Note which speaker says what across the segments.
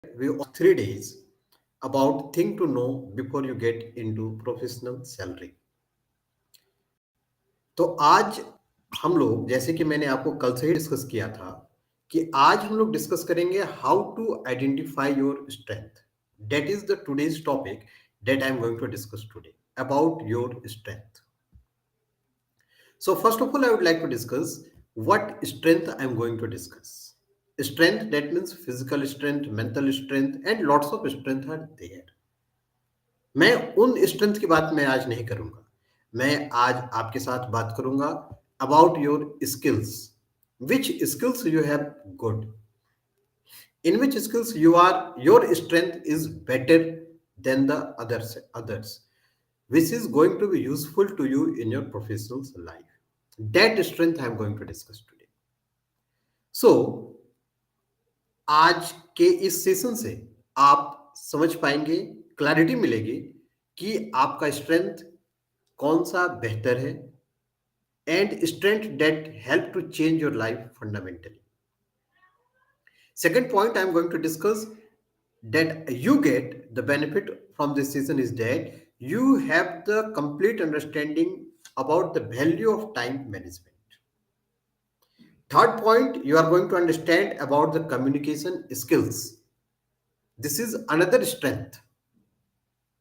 Speaker 1: we of 3 days about thing to know before you get into professional salary. तो आज हम लोग जैसे कि मैंने आपको कल से ही डिस्कस किया था कि आज हम लोग डिस्कस करेंगे how to identify your strength. That is the today's topic that I am going to discuss today about your strength. So first of all, I would like to discuss what strength I am going to discuss. Strength, that means physical strength, mental strength, and lots of strength are there. मैं उन strength की बात मैं आज नहीं करूंगा. मैं आज आपके साथ बात करूंगा about your skills. Which skills you have good, in which skills you are your strength is better than the others, which is going to be useful to you in your professional life. That strength I am going to discuss today. So आज के इस session से आप समझ पाएंगे, clarity मिलेगी कि आपका स्ट्रेंथ कौन सा बेहतर है and strength that help to change your life fundamentally. Second point I am going to discuss that you get the benefit from this season is that you have the complete understanding about the value of time management. Third point, you are going to understand about the communication skills. This is another strength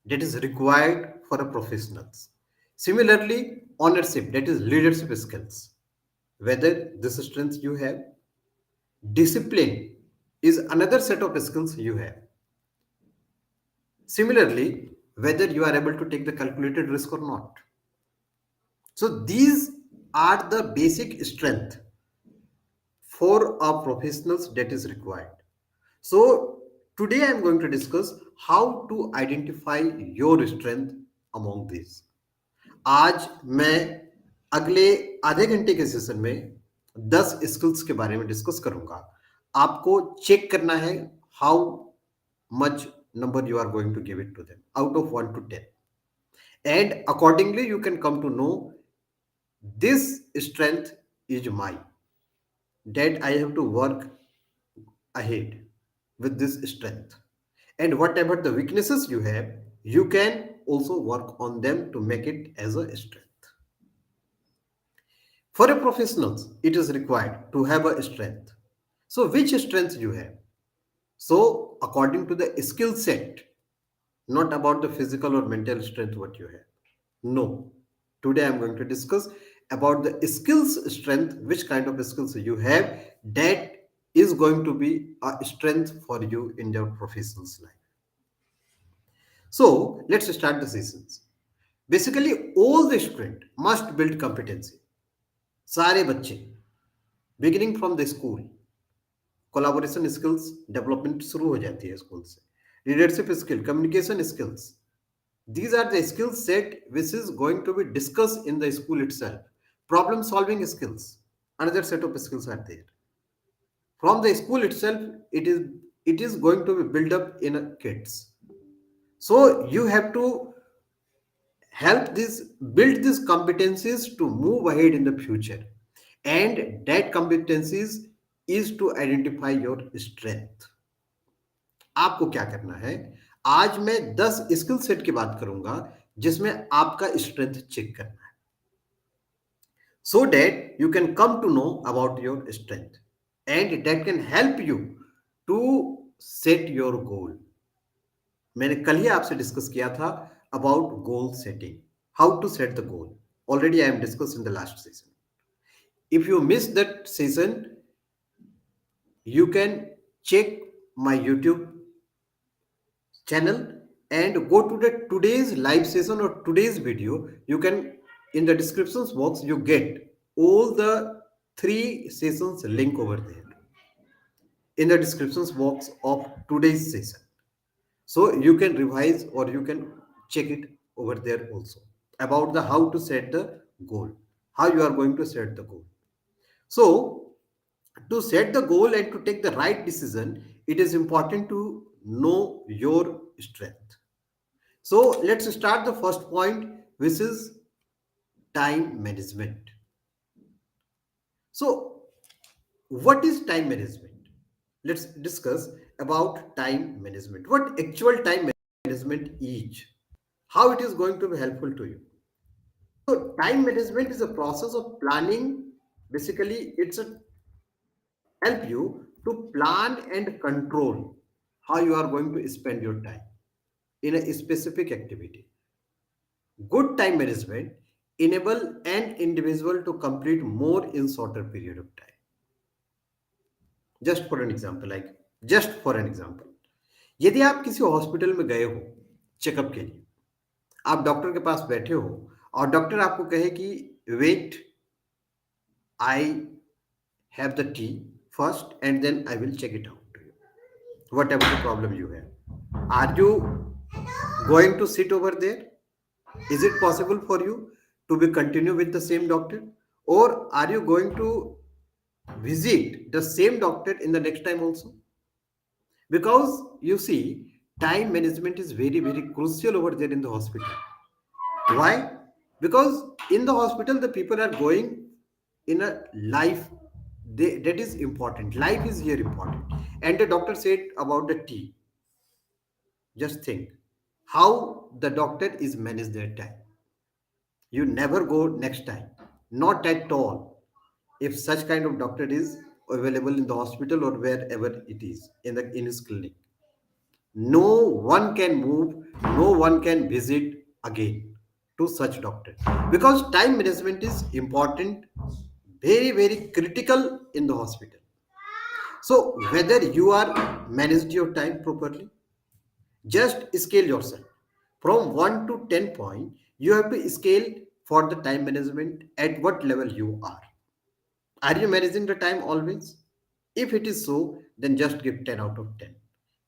Speaker 1: that is required for a professionals. Similarly, ownership, that is leadership skills. Whether this strength you have, discipline is another set of skills you have. Similarly, whether you are able to take the calculated risk or not. So these are the basic strength for a professionals that is required. So today I am going to discuss how to identify your strength among these. आज मैं अगले आधे घंटे के session में 10 skills के बारे में डिस्कस करूंगा. आपको चेक करना है how much number you are going to give it to them out of 1 to 10, and accordingly you can come to know this strength is mine, that I have to work ahead with this strength, and whatever the weaknesses you have you can also work on them to make it as a strength. For a professionals it is required to have a strength. So which strengths you have? So according to the skill set, not about the physical or mental strength what you have. No. Today I'm going to discuss about the skills strength, which kind of skills you have that is going to be a strength for you in your professional's life. So let's start the sessions. Basically, all the student must build competency. सारे बच्चे beginning from the school collaboration skills development शुरू हो जाती है school से. Leadership skill, communication skills, these are the skill set which is going to be discussed in the school itself. Problem solving skills, another set of skills are there. From the school itself it is going to be built up in kids. So you have to help this build these competencies to move ahead in the future, and that competencies is to identify your strength. आपको क्या करना है, आज मैं 10 skill set की बात करूंगा जिसमें आपका स्ट्रेंथ चेक करना है, so that you can come to know about your strength and that can help you to set your goal. मैंने कल ही आपसे डिस्कस किया था about goal setting, how to set the goal. Already I am discuss in the last session. If you miss that session you can check my YouTube channel and go to the today's live session or today's video. You can, in the descriptions box you get all the 3 sessions link over there in the descriptions box of today's session, so you can revise or you can check it over there also about the how to set the goal, how you are going to set the goal. So to set the goal and to take the right decision, it is important to know your strength. So let's start the first point, which is time management. So what is time management? Let's discuss about time management. What actual time management is, how it is going to be helpful to you. So time management is a process of planning. Basically, it's a help you to plan and control how you are going to spend your time in a specific activity. Good time management enable an individual to complete more in shorter period of time. Just for an example, यदि आप किसी hospital में गए हो checkup के लिए, आप doctor के पास बैठे हो और डॉक्टर आपको कहे कि wait, I have the tea first and then I will check it out to you, whatever the problem you have, are you going to sit over there? Is it possible for you to be continue with the same doctor, or are you going to visit the same doctor in the next time also? Because you see, time management is very crucial over there in the hospital. Why? Because in the hospital the people are going in a life, that is important, life is here important. And the doctor said about the tea, just think how the doctor is managed their time. You never go next time, not at all, if such kind of doctor is available in the hospital or wherever it is in his clinic. No one can move, no one can visit again to such doctor, because time management is important, very critical in the hospital. So whether you are managed your time properly, just scale yourself from 1 to 10 point. You have to scale for the time management at what level you are. Are you managing the time always? If it is so, then just give 10 out of 10.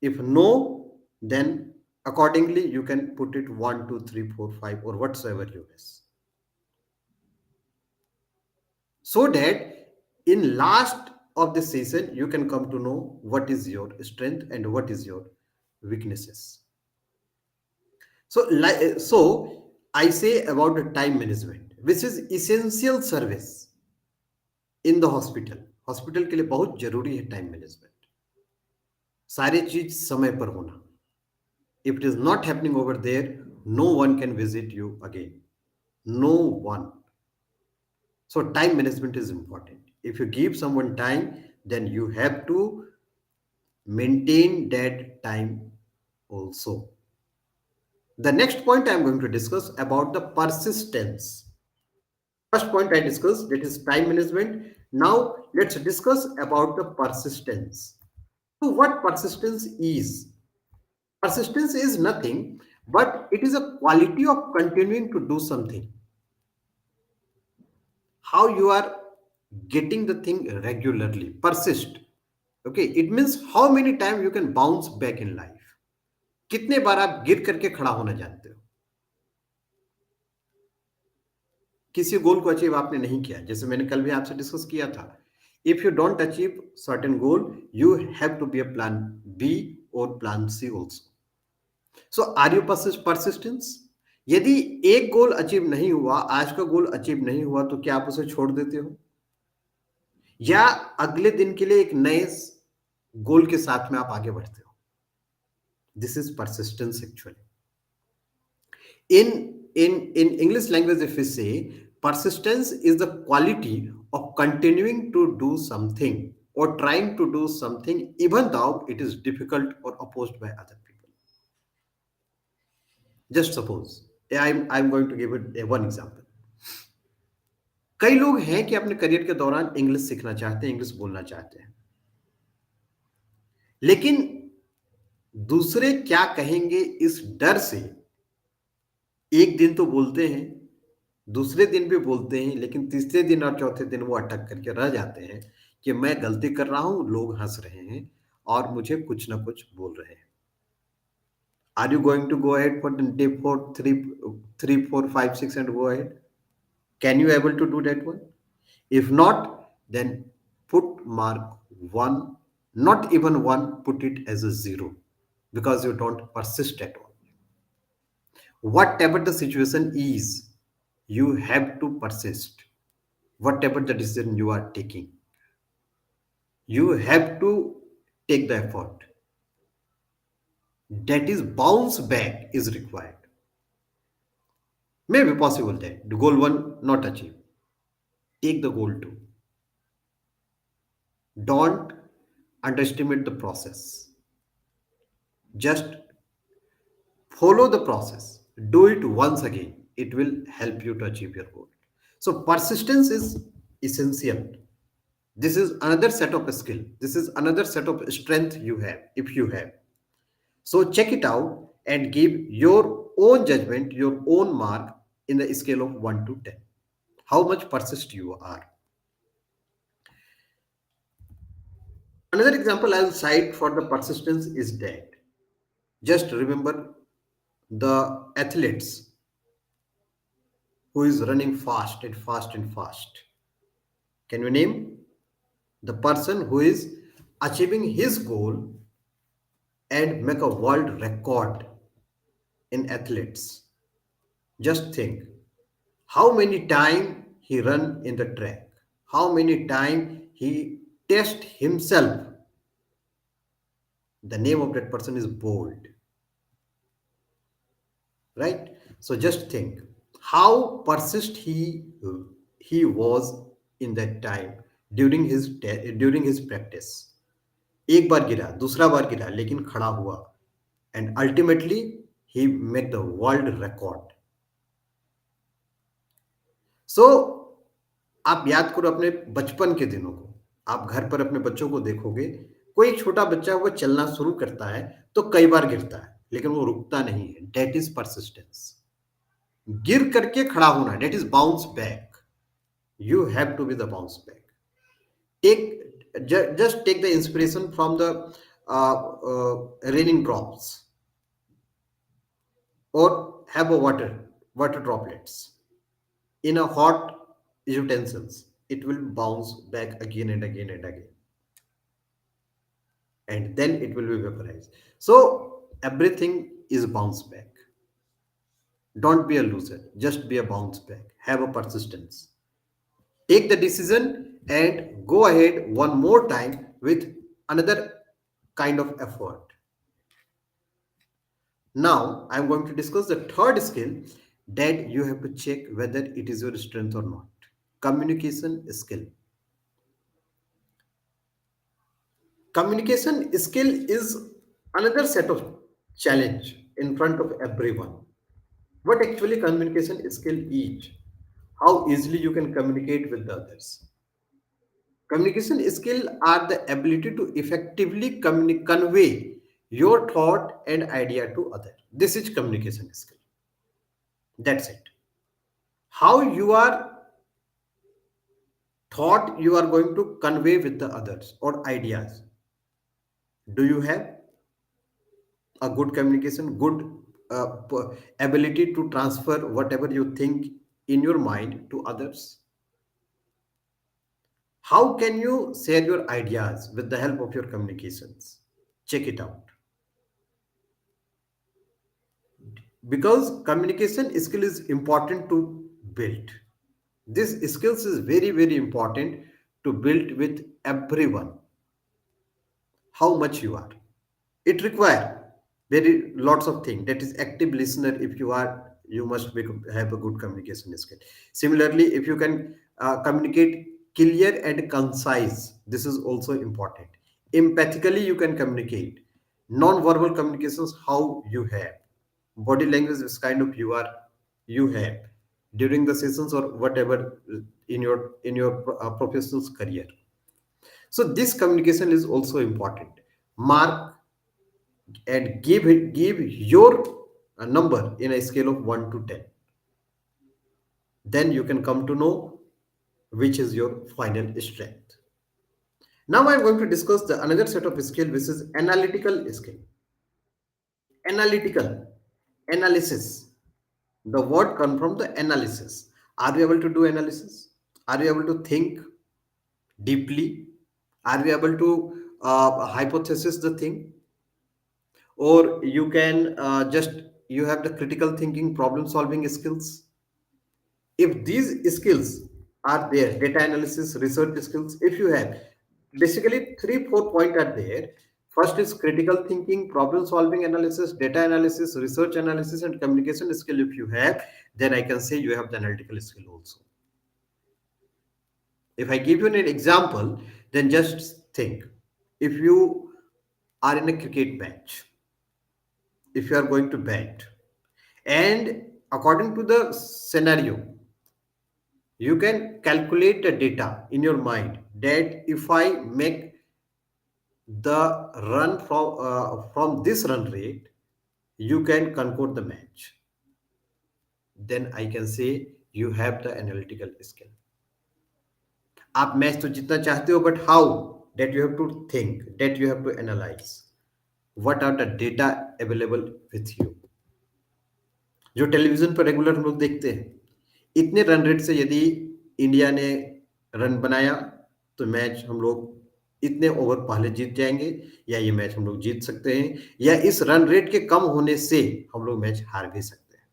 Speaker 1: If no, then accordingly you can put it 1, 2, 3, 4, 5, or whatsoever you wish. So that in last of the session, you can come to know what is your strength and what is your weaknesses. So I say about the time management, which is essential service in the hospital. Hospital के लिए बहुत जरूरी है time management, सारी चीज समय पर होना. If it is not happening over there, no one can visit you again, no one. So time management is important. If you give someone time, then you have to maintain that time also. The next point I am going to discuss about the persistence. First point I discussed, that is time management. Now let's discuss about the persistence. So what persistence is? Persistence is nothing but it is a quality of continuing to do something. How you are getting the thing regularly. Persist. Okay, it means how many times you can bounce back in life. कितने बार आप गिर करके खड़ा होना जानते हो. किसी गोल को अचीव आपने नहीं किया, जैसे मैंने कल भी आपसे डिस्कस किया था, if you don't achieve certain goal, you have to be a plan B और plan C also. So are you persistence? यदि एक गोल अचीव नहीं हुआ, आज का गोल अचीव नहीं हुआ, तो क्या आप उसे छोड़ देते हो, या अगले दिन के लिए एक नए गोल के साथ में आप आगे बढ़ते हो? This is persistence actually. In English language, if we say persistence is the quality of continuing to do something or trying to do something even though it is difficult or opposed by other people. Just suppose I'm going to give it one example. कई लोग हैं कि अपने career के दौरान English सीखना चाहते हैं, इंग्लिश बोलना चाहते हैं, लेकिन दूसरे क्या कहेंगे इस डर से एक दिन तो बोलते हैं, दूसरे दिन भी बोलते हैं, लेकिन तीसरे दिन और चौथे दिन वो अटक करके रह जाते हैं कि मैं गलती कर रहा हूं, लोग हंस रहे हैं और मुझे कुछ ना कुछ बोल रहे हैं. Are you going to go ahead for day 4 3 4 5 6 and go ahead? Can you able to do that one? If not, then put mark 1, not even 1, put it as a 0, because you don't persist at all. Whatever the situation is, you have to persist. Whatever the decision you are taking, you have to take the effort. That is bounce back is required. May be possible that the goal one not achieved. Take the goal two. Don't underestimate the process. Just follow the process. Do it once again. It will help you to achieve your goal. So persistence is essential. This is another set of skill. This is another set of strength you have if you have. So check it out and give your own judgment, your own mark in the scale of 1 to 10. How much persist you are. Another example I will cite for the persistence is that just remember the athletes who is running fast and fast and fast. Can you name the person who is achieving his goal and make a world record in athletes? Just think how many time he run in the track, how many time he test himself. The name of that person is bold, right? So just think how persist he was in that time during his practice. एक बार गिरा, दूसरा बार गिरा, लेकिन खड़ा हुआ, and ultimately he made the world record. So आप याद करो अपने बचपन के दिनों को. आप घर पर अपने बच्चों को देखोगे, कोई एक छोटा बच्चा वो चलना शुरू करता है तो कई बार गिरता है लेकिन वो रुकता नहीं है. That is persistence. गिर करके खड़ा होना, that is bounce back. You have to be the bounce back. Take just take the inspiration from the raining drops or have a water droplets in a hot utensils. It will bounce back again and again and again, and then it will be vaporized. So everything is bounce back. Don't be a loser, just be a bounce back. Have a persistence. Take the decision and go ahead one more time with another kind of effort. Now I'm going to discuss the third skill that you have to check whether it is your strength or not. Communication skill. Communication skill is another set of challenge in front of everyone. What actually communication skill is? How easily you can communicate with the others. Communication skill are the ability to effectively convey your thought and idea to others. This is communication skill. That's it. How you are thought you are going to convey with the others or ideas. Do you have a good communication, good ability to transfer whatever you think in your mind to others? How can you share your ideas with the help of your communications? Check it out. Because communication skill is important to build. This skills is very important to build with everyone. How much you are. It require very lots of things. That is active listener. If you are, you must have a good communication skill. Similarly, if you can communicate clear and concise, this is also important. Empathically you can communicate. Non-verbal communications, how you have body language is kind of you have during the sessions or whatever in your professional career. So this communication is also important. Mark and give your number in a scale of 1 to 10. Then you can come to know which is your final strength. Now I'm going to discuss the another set of skill which is analytical skill. Analytical analysis. The word comes from the analysis. Are we able to do analysis? Are we able to think deeply? Are we able to hypothesis the thing? Or you can just you have the critical thinking, problem solving skills. If these skills are there, data analysis, research skills, if you have basically 3 4 points are there. First is critical thinking, problem solving analysis, data analysis, research analysis, and communication skill. If you have, then I can say you have the analytical skill also. If I give you an example, then just think. If you are in a cricket match, if you are going to bat, and according to the scenario, you can calculate the data in your mind that if I make the run from this run rate, you can conclude the match. Then I can say you have the analytical skill. आप match तो जीतना चाहते हो, but how? That you have to think, that you have to analyze. What are the data available with you? जो television पर regular हम लोग देखते हैं, इतने रन रेट से यदि इंडिया ने रन बनाया तो मैच हम लोग इतने ओवर पहले जीत जाएंगे, या ये मैच हम लोग जीत सकते हैं, या इस रन रेट के कम होने से हम लोग मैच हार भी सकते हैं.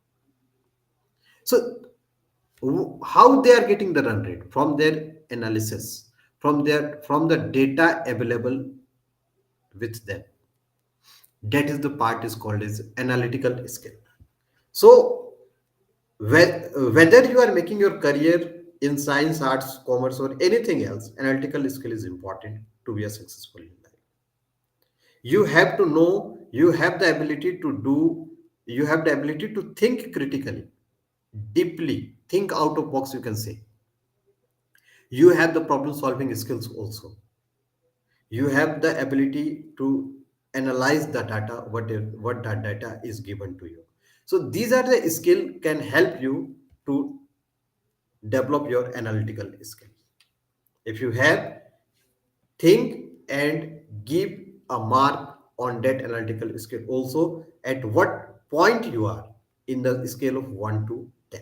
Speaker 1: सो how they are getting the run rate? From their analysis, from the data available with them. That is the part is called as analytical skill. So whether you are making your career in science, arts, commerce, or anything else, analytical skill is important to be a successful in life. You have to know, you have the ability to do, you have the ability to think critically, deeply, think out of box, you can say. You have the problem solving skills also. You have the ability to analyze the data, what that data is given to you. So these are the skill can help you to develop your analytical skills. If you have, think and give a mark on that analytical skill also, at what point you are in the scale of 1 to 10.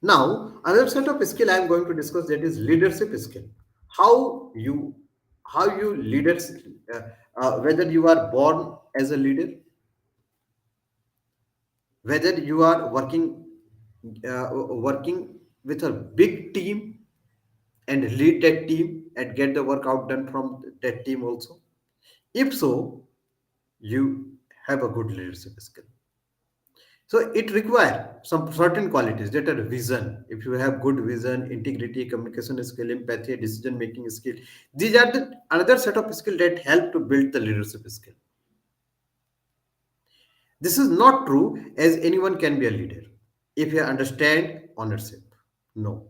Speaker 1: Now, another set of skill I am going to discuss, that is leadership skill. How you how you leaders, whether you are born as a leader, whether you are working with a big team and lead that team and get the work out done from that team also. If so, you have a good leadership skill. So it requires some certain qualities, that are vision. If you have good vision, integrity, communication skill, empathy, decision making skill, these are the another set of skill that help to build the leadership skill. This is not true as anyone can be a leader if you understand ownership. No,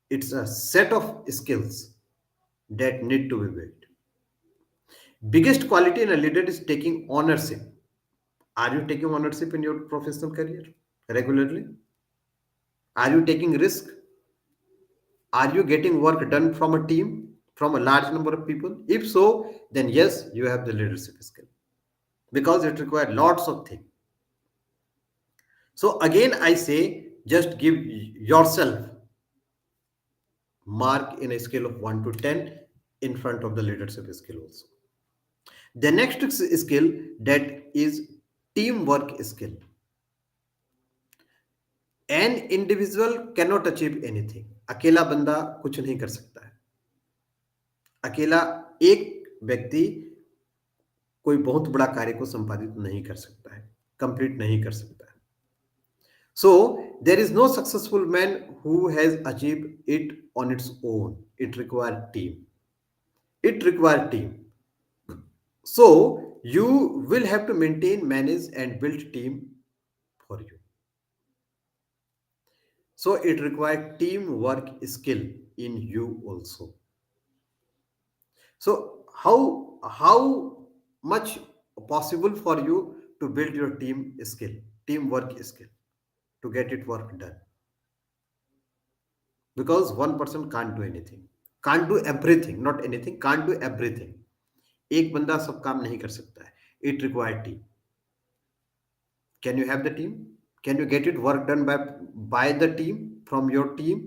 Speaker 1: it's a set of skills that need to be built. Biggest quality in a leader is taking ownership. Are you taking ownership in your professional career regularly? Are you taking risk? Are you getting work done from a team, from a large number of people? If so, then yes, you have the leadership skill, because it requires lots of things. So again, I say just give yourself mark in a scale of 1 to 10 in front of the leadership skill also. The next skill, that is teamwork skill. An individual cannot achieve anything. अकेला बंदा कुछ नहीं कर सकता है. अकेला एक व्यक्ति कोई बहुत बड़ा कार्य को संपादित नहीं कर सकता है, कंप्लीट नहीं कर सकता है. So there is no successful man who has achieved it on its own. It requires team. It requires team. So you will have to maintain, manage, and build team for you. So it requires teamwork skill in you also. So how much possible for you to build your teamwork skill, to get it work done? Because one person can't do anything, can't do everything, not anything, can't do everything. एक बंदा सब काम नहीं कर सकता है. It requires team. Can you have the team? Can you get it work done by the team, from your team?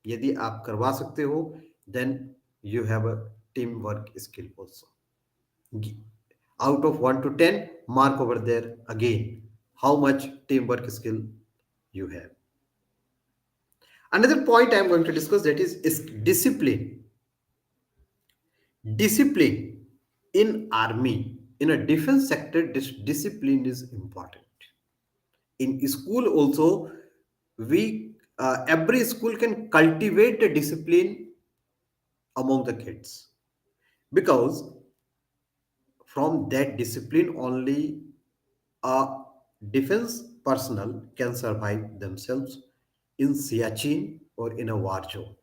Speaker 1: यदि आप करवा सकते हो, then you have a teamwork skill also. Out of 1 to 10, mark over there again how much teamwork skill you have. Another point I am going to discuss, that is discipline. Discipline. In army, in a defense sector, this discipline is important. In school also, we every school can cultivate the discipline among the kids, because from that discipline only a defense personnel can survive themselves in Siachen or in a war zone.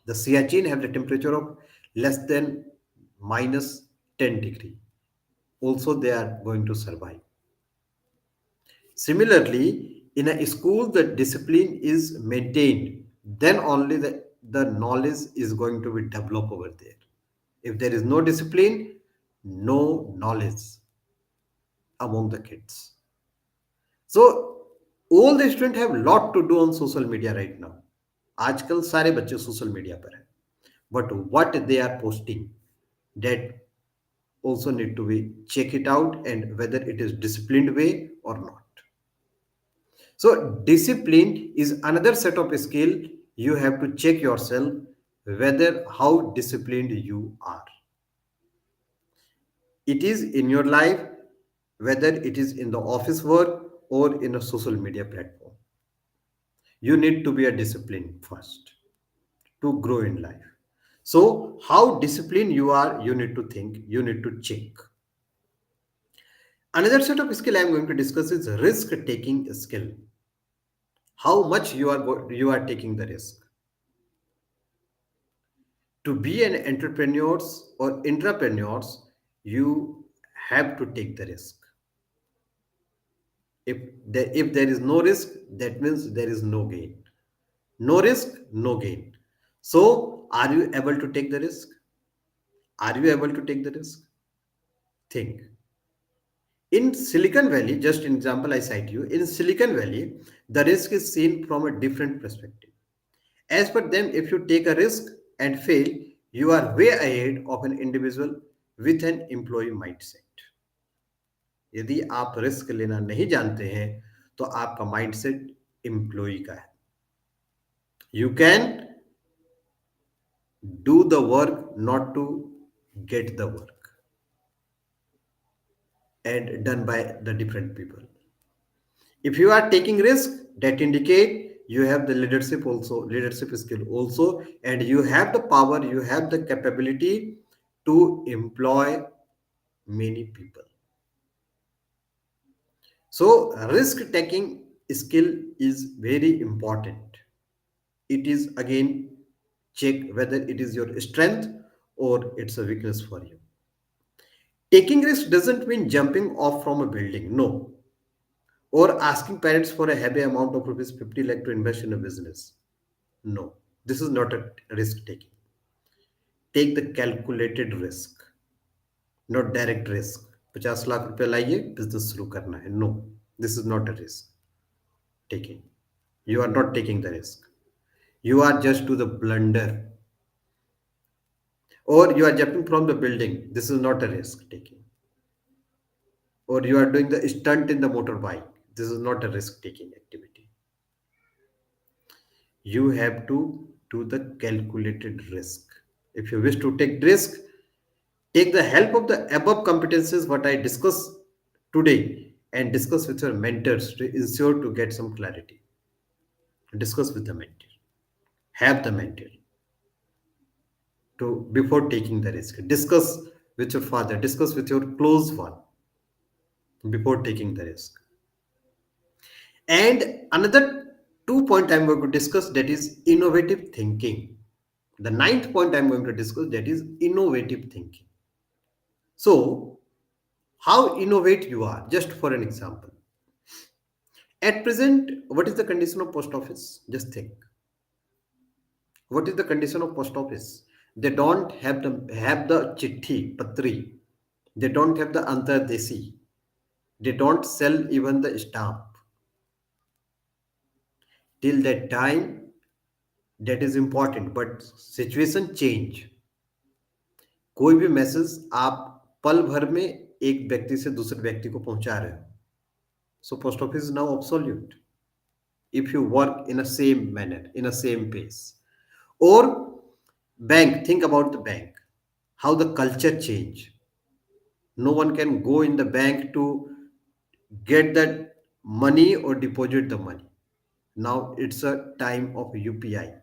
Speaker 1: The Siachen have the temperature of less than minus 10 degree. Also, they are going to survive. Similarly, in a school, the discipline is maintained. Then only the knowledge is going to be developed over there. If there is no discipline, no knowledge among the kids. So all the students have lot to do on social media right now. आजकल सारे बच्चे social media पर हैं, but what they are posting, that also need to be check it out, and whether it is disciplined way or not. So discipline is another set of skill. You have to check yourself whether how disciplined you are. It is in your life, whether it is in the office work or in a social media platform. You need to be a discipline first to grow in life. So how disciplined you are, you need to think, you need to check. Another set of skill I am going to discuss is risk taking skill. How much you are taking the risk. To be an entrepreneurs or entrepreneurs, you have to take the risk. If there is no risk, that means there is no gain. No risk, no gain. So are you able to take the risk? Are you able to take the risk? Think. In Silicon Valley, just an example I cite you, in Silicon Valley, the risk is seen from a different perspective. As per them, if you take a risk and fail, you are way ahead of an individual with an employee mindset. यदि आप risk लेना नहीं जानते हैं तो आपका mindset employ का है. You can do the work not to get the work, and done by the different people. If you are taking risk, that indicate you have the leadership skill also, and you have the power, you have the capability to employ many people. So risk taking skill is very important. It is again, check whether it is your strength or it's a weakness for you. Taking risk doesn't mean jumping off from a building, no, or asking parents for a heavy amount of rupees 50 lakh to invest in a business. No, this is not a risk taking. Take the calculated risk, not direct risk. 50 lakh रुपया लाइए business शुरू करना है. No, this is not a risk taking. You are not taking the risk. You are just to the blunder, or you are jumping from the building. This is not a risk taking. Or you are doing the stunt in the motorbike. This is not a risk taking activity. You have to do the calculated risk. If you wish to take risk, take the help of the above competencies what I discuss today, and discuss with your mentors to ensure to get some clarity. Discuss with the mentor. Have the mentor to before taking the risk. Discuss with your father. Discuss with your close one before taking the risk. And another 2 point I'm going to discuss, that is innovative thinking. The ninth point I'm going to discuss, that is innovative thinking. So, how innovate you are? Just for an example. At present, what is the condition of post office? Just think. What is the condition of post office? They don't have the chitti, patri. They don't have the antardesi. They don't sell even the stamp. Till that time, that is important, but situation change. कोई भी message आप पल भर में एक व्यक्ति से दूसरे व्यक्ति को पहुंचा रहे हो. So post office is now obsolete if you work in a same manner, in a same pace. Or bank, think about the bank, how the culture change. No one can go in the bank to get that money or deposit the money. Now it's a time of UPI.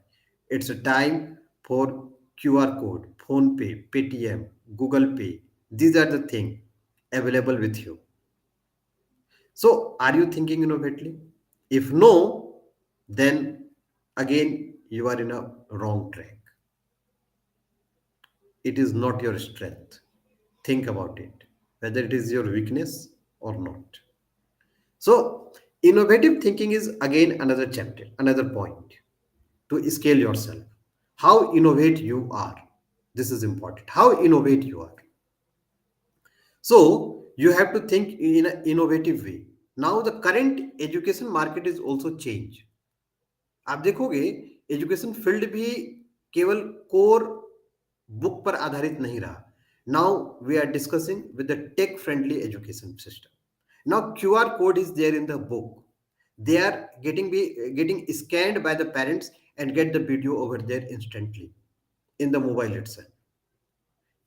Speaker 1: It's a time for QR code, Phone Pay, Paytm, Google Pay. These are the things available with you. So are you thinking innovatively? If no, then again you are in a wrong track. It is not your strength. Think about it, whether it is your weakness or not. So, innovative thinking is again another chapter, another point to scale yourself. How innovate you are. This is important. How innovate you are. So, you have to think in an innovative way. Now, the current education market is also changed. आप देखोगे education field भी केवल core book पर आधारित नहीं रहा. Now we are discussing with the tech friendly education system. Now QR code is there in the book. They are getting scanned by the parents and get the video over there instantly in the mobile itself.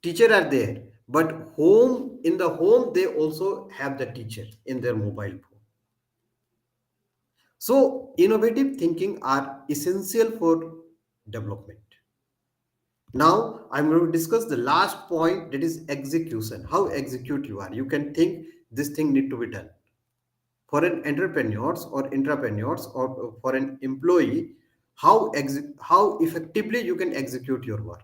Speaker 1: Teacher are there, but home in the home they also have the teacher in their mobile phone. So, innovative thinking are essential for development. Now, I'm going to discuss the last point, that is execution. How execute you are. You can think this thing need to be done. For an entrepreneurs or intrapreneurs or for an employee, how effectively you can execute your work.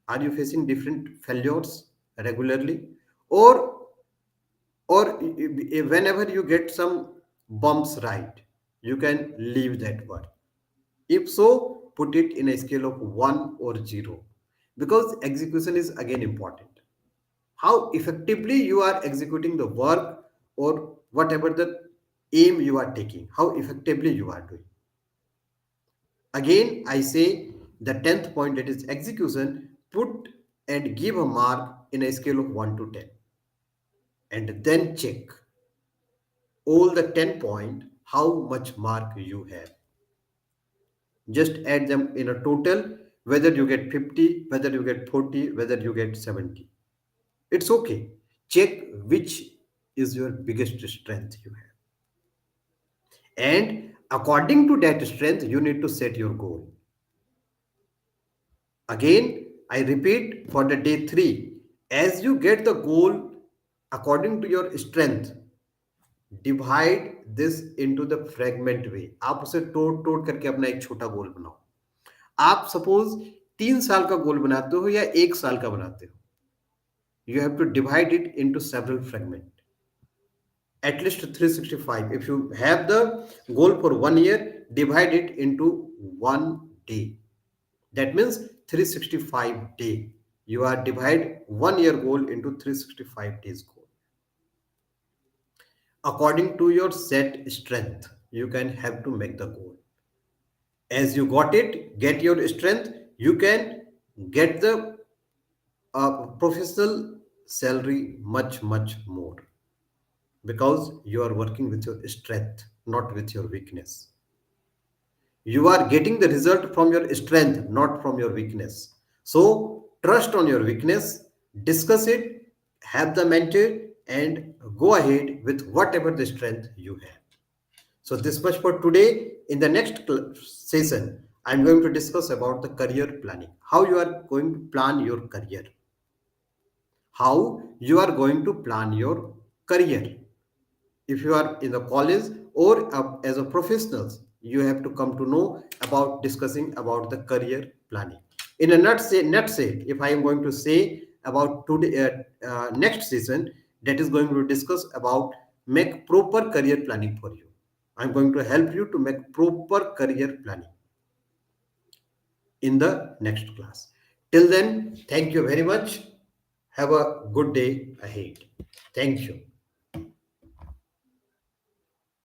Speaker 1: Are you facing different failures regularly, or whenever you get some bumps right, you can leave that work? If so, put it in a scale of 1 or 0, because execution is again important. How effectively you are executing the work or whatever the aim you are taking, how effectively you are doing. Again, I say the 10th point, that is execution, put and give a mark in a scale of 1 to 10, and then check all the 10 point how much mark you have. Just add them in a total, whether you get 50, whether you get 40, whether you get 70. It's okay. Check which is your biggest strength you have. And according to that strength, you need to set your goal. Again, I repeat for the day 3, as you get the goal according to your strength, divide this into the fragment way. आप उसे तोड़ तोड़ करके अपना एक छोटा गोल बनाओ. आप सपोज 3 साल का गोल बनाते हो या 1 साल का बनाते हो, you have to divide it into several fragments, at least 365. If you have the goal for 1 year, divide it into 1 day. That means 365 day. You are divide 1 year goal into 365 days goal. According to your set strength, you can have to make the goal. As you got it, get your strength, you can get the professional salary much more, because you are working with your strength, not with your weakness. You are getting the result from your strength, not from your weakness. So trust on your weakness, discuss it, have the mentor, and go ahead with whatever the strength you have. So this much for today. In the next session, I'm going to discuss about the career planning. How you are going to plan your career. How you are going to plan your career. If you are in the college or as a professionals, you have to come to know about discussing about the career planning. In a nutshell, if I am going to say about today next session, that is going to discuss about make proper career planning for you. I'm going to help you to make proper career planning in the next class. Till then, thank you very much. Have a good day ahead. Thank you.